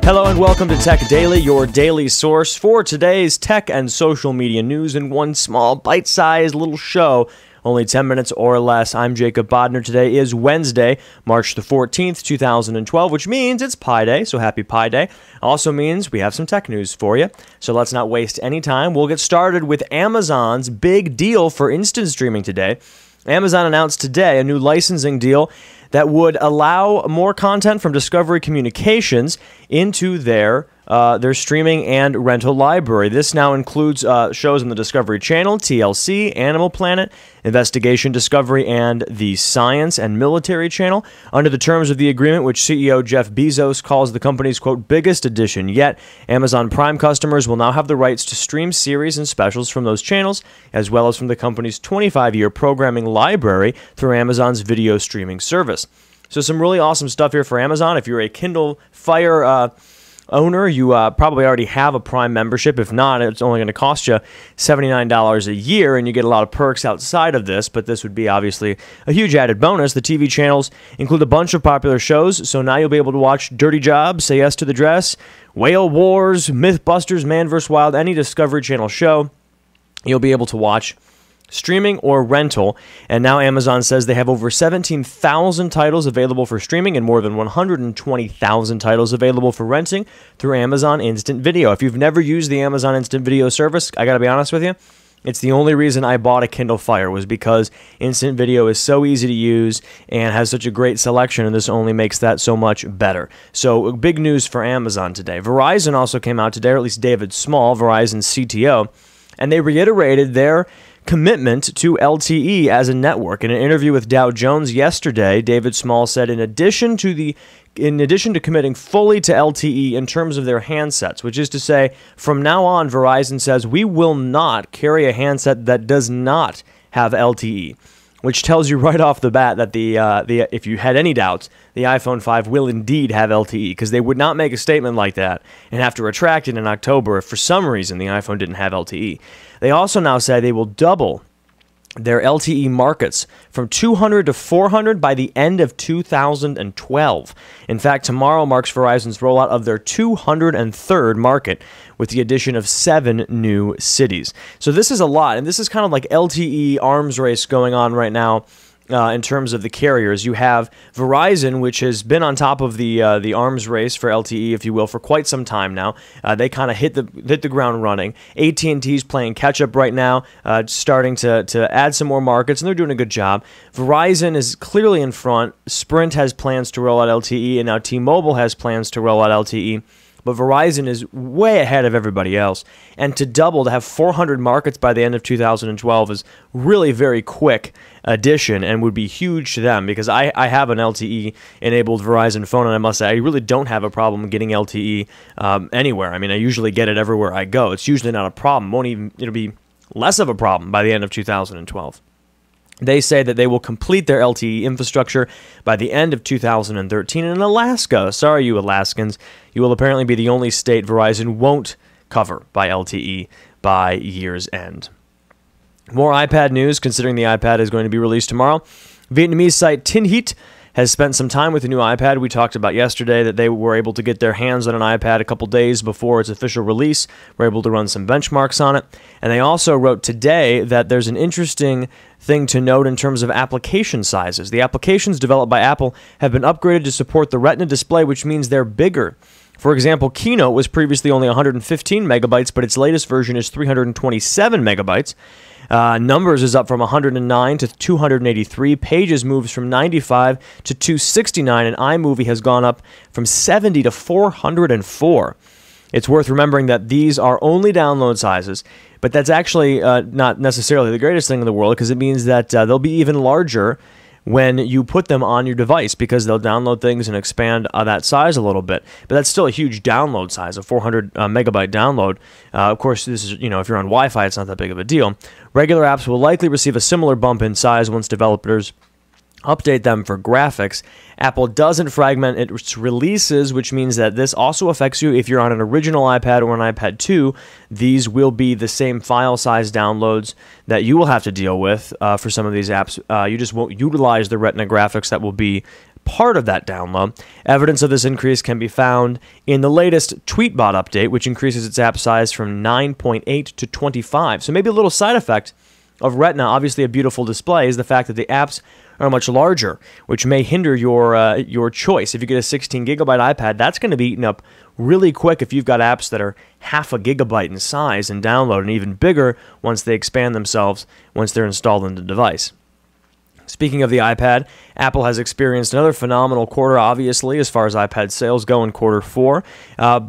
Hello and welcome to Tech Daily, your daily source for today's tech and social media news in one small, bite-sized little show, only 10 minutes or less. I'm Jacob Bodner. Today is Wednesday, March the 14th, 2012, which means it's Pi Day, so happy Pi Day. Also means we have some tech news for you, so let's not waste any time. We'll get started with Amazon's big deal for instant streaming today. Amazon announced today a new licensing deal that would allow more content from Discovery Communications into their streaming and rental library. This now includes shows on the Discovery Channel, TLC, Animal Planet, Investigation Discovery, and the Science and Military Channel. Under the terms of the agreement, which CEO Jeff Bezos calls the company's, quote, biggest addition yet, Amazon Prime customers will now have the rights to stream series and specials from those channels, as well as from the company's 25-year programming library through Amazon's video streaming service. So some really awesome stuff here for Amazon. If you're a Kindle Fire owner, you probably already have a Prime membership. If not, it's only going to cost you $79 a year, and you get a lot of perks outside of this, but this would be obviously a huge added bonus. The TV channels include a bunch of popular shows, so now you'll be able to watch Dirty Jobs, Say Yes to the Dress, Whale Wars, Mythbusters, Man vs. Wild, any Discovery Channel show you'll be able to watch streaming or rental. And now Amazon says they have over 17,000 titles available for streaming and more than 120,000 titles available for renting through Amazon Instant Video. If you've never used the Amazon Instant Video service, I gotta be honest with you, it's the only reason I bought a Kindle Fire, was because Instant Video is so easy to use and has such a great selection, and this only makes that so much better. So big news for Amazon today. Verizon also came out today, or at least David Small, Verizon's CTO, and they reiterated their commitment to LTE as a network. In an interview with Dow Jones yesterday, David Small said in addition to committing fully to LTE in terms of their handsets, which is to say, from now on, Verizon says we will not carry a handset that does not have LTE, which tells you right off the bat that if you had any doubts, the iPhone 5 will indeed have LTE, because they would not make a statement like that and have to retract it in October if for some reason the iPhone didn't have LTE. They also now say they will double their LTE markets from 200 to 400 by the end of 2012. In fact, tomorrow marks Verizon's rollout of their 203rd market with the addition of 7 new cities. So this is a lot, and this is kind of like LTE arms race going on right now. In terms of the carriers, you have Verizon, which has been on top of the arms race for LTE, if you will, for quite some time now. They kind of hit the ground running. AT&T's playing catch up right now, starting to add some more markets, and they're doing a good job. Verizon is clearly in front. Sprint has plans to roll out LTE, and now T-Mobile has plans to roll out LTE. But Verizon is way ahead of everybody else. And to double, to have 400 markets by the end of 2012 is really very quick addition and would be huge to them, because I have an LTE-enabled Verizon phone, and I must say I really don't have a problem getting LTE anywhere. I mean, I usually get it everywhere I go. It's usually not a problem. It'll be less of a problem by the end of 2012. They say that they will complete their LTE infrastructure by the end of 2013. And in Alaska, sorry you Alaskans, you will apparently be the only state Verizon won't cover by LTE by year's end. More iPad news, considering the iPad is going to be released tomorrow. Vietnamese site Tinhit has spent some time with the new iPad. We talked about yesterday that they were able to get their hands on an iPad a couple days before its official release. We're able to run some benchmarks on it. And they also wrote today that there's an interesting thing to note in terms of application sizes. The applications developed by Apple have been upgraded to support the Retina display, which means they're bigger. For example, Keynote was previously only 115 megabytes, but its latest version is 327 megabytes. Numbers is up from 109 to 283. Pages moves from 95 to 269, and iMovie has gone up from 70 to 404. It's worth remembering that these are only download sizes, but that's actually not necessarily the greatest thing in the world, because it means that they'll be even larger when you put them on your device, because they'll download things and expand that size a little bit. But that's still a huge download size, a 400 megabyte download. Of course, this is, if you're on Wi-Fi, it's not that big of a deal. Regular apps will likely receive a similar bump in size once developers update them for graphics. Apple doesn't fragment its releases, which means that this also affects you if you're on an original iPad or an iPad 2. These will be the same file size downloads that you will have to deal with for some of these apps. You just won't utilize the Retina graphics that will be part of that download. Evidence of this increase can be found in the latest Tweetbot update, which increases its app size from 9.8 to 25. So maybe a little side effect of Retina, obviously a beautiful display, is the fact that the apps are much larger, which may hinder your choice. If you get a 16 gigabyte iPad, that's going to be eaten up really quick if you've got apps that are half a gigabyte in size and download, and even bigger once they expand themselves once they're installed in the device. Speaking of the iPad, Apple has experienced another phenomenal quarter, obviously, as far as iPad sales go in quarter 4.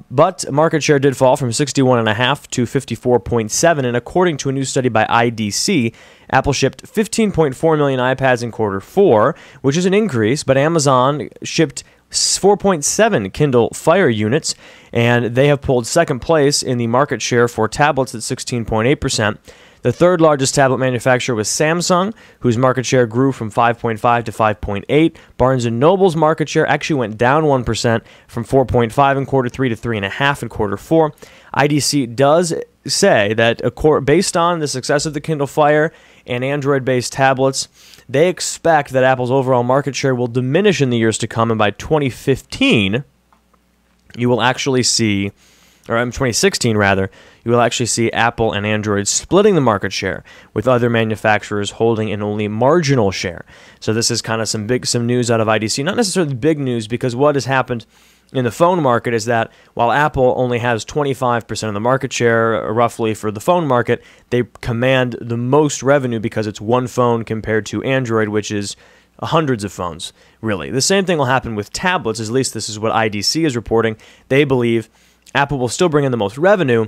But market share did fall from 61.5 to 54.7. And according to a new study by IDC, Apple shipped 15.4 million iPads in quarter 4, which is an increase. But Amazon shipped 4.7 Kindle Fire units, and they have pulled second place in the market share for tablets at 16.8%. The third largest tablet manufacturer was Samsung, whose market share grew from 5.5 to 5.8. Barnes & Noble's market share actually went down 1% from 4.5 in quarter 3 to 3.5 in quarter 4. IDC does say that based on the success of the Kindle Fire and Android-based tablets, they expect that Apple's overall market share will diminish in the years to come, and by 2015, you will actually see, or in 2016 rather, you will actually see Apple and Android splitting the market share, with other manufacturers holding an only marginal share. So this is kind of some news out of IDC. Not necessarily big news, because what has happened in the phone market is that while Apple only has 25% of the market share, roughly, for the phone market, they command the most revenue because it's one phone compared to Android, which is hundreds of phones, really. The same thing will happen with tablets, at least this is what IDC is reporting. They believe Apple will still bring in the most revenue.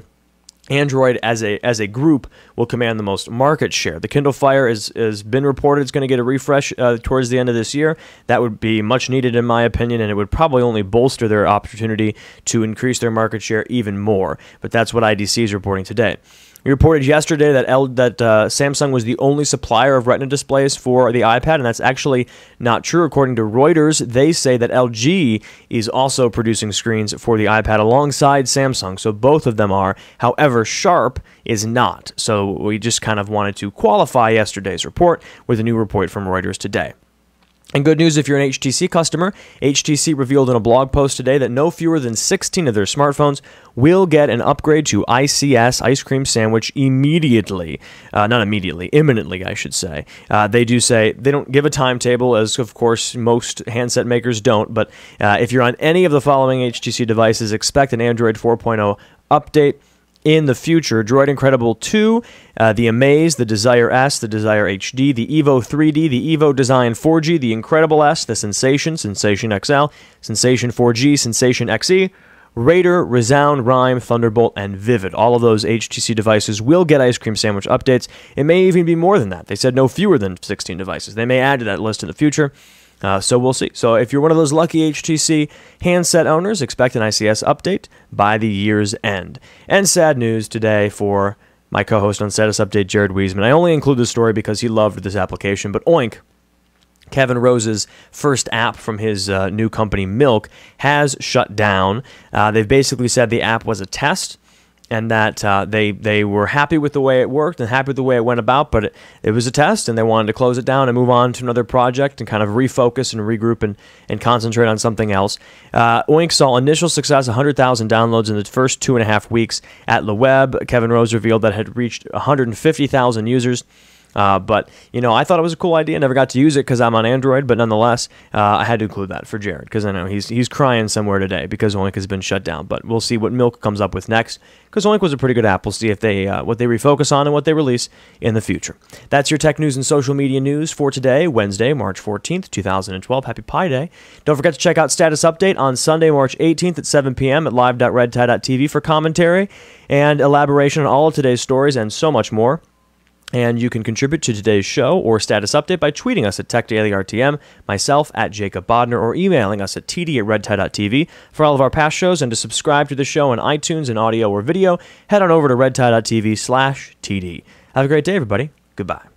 Android as a group will command the most market share. The Kindle Fire has been reported it's going to get a refresh towards the end of this year. That would be much needed, in my opinion, and it would probably only bolster their opportunity to increase their market share even more. But that's what IDC is reporting today. We reported yesterday that Samsung was the only supplier of Retina displays for the iPad, and that's actually not true. According to Reuters, they say that LG is also producing screens for the iPad alongside Samsung, so both of them are. However, Sharp is not. So we just kind of wanted to qualify yesterday's report with a new report from Reuters today. And good news if you're an HTC customer. HTC revealed in a blog post today that no fewer than 16 of their smartphones will get an upgrade to ICS, Ice Cream Sandwich, immediately. Not immediately, imminently, I should say. They do say they don't give a timetable, as of course most handset makers don't, but if you're on any of the following HTC devices, expect an Android 4.0 update in the future. Droid Incredible 2, the Amaze, the Desire S, the Desire HD, the Evo 3D, the Evo Design 4G, the Incredible S, the Sensation, Sensation XL, Sensation 4G, Sensation XE, Raider, Resound, Rime, Thunderbolt, and Vivid. All of those HTC devices will get Ice Cream Sandwich updates. It may even be more than that. They said no fewer than 16 devices. They may add to that list in the future. So we'll see. So if you're one of those lucky HTC handset owners, expect an ICS update by the year's end. And sad news today for my co-host on Status Update, Jared Wiesman. I only include this story because he loved this application, but Oink, Kevin Rose's first app from his new company, Milk, has shut down. They've basically said the app was a test, and that they were happy with the way it worked and happy with the way it went about, but it was a test, and they wanted to close it down and move on to another project and kind of refocus and regroup and concentrate on something else. Oink saw initial success, 100,000 downloads in the first 2.5 weeks at the web. Kevin Rose revealed that it had reached 150,000 users. But, you know, I thought it was a cool idea. Never got to use it because I'm on Android, but nonetheless, I had to include that for Jared because I know he's crying somewhere today because Oink has been shut down. But we'll see what Milk comes up with next because Oink was a pretty good app. We'll see if they what they refocus on and what they release in the future. That's your tech news and social media news for today, Wednesday, March 14th, 2012. Happy Pi Day. Don't forget to check out Status Update on Sunday, March 18th at 7 p.m. at live.redtie.tv for commentary and elaboration on all of today's stories and so much more. And you can contribute to today's show or Status Update by tweeting us at TechDailyRTM, myself at Jacob Bodner, or emailing us at td@redtie.tv. For all of our past shows and to subscribe to the show on iTunes in audio or video, head on over to redtie.tv/td. Have a great day, everybody. Goodbye.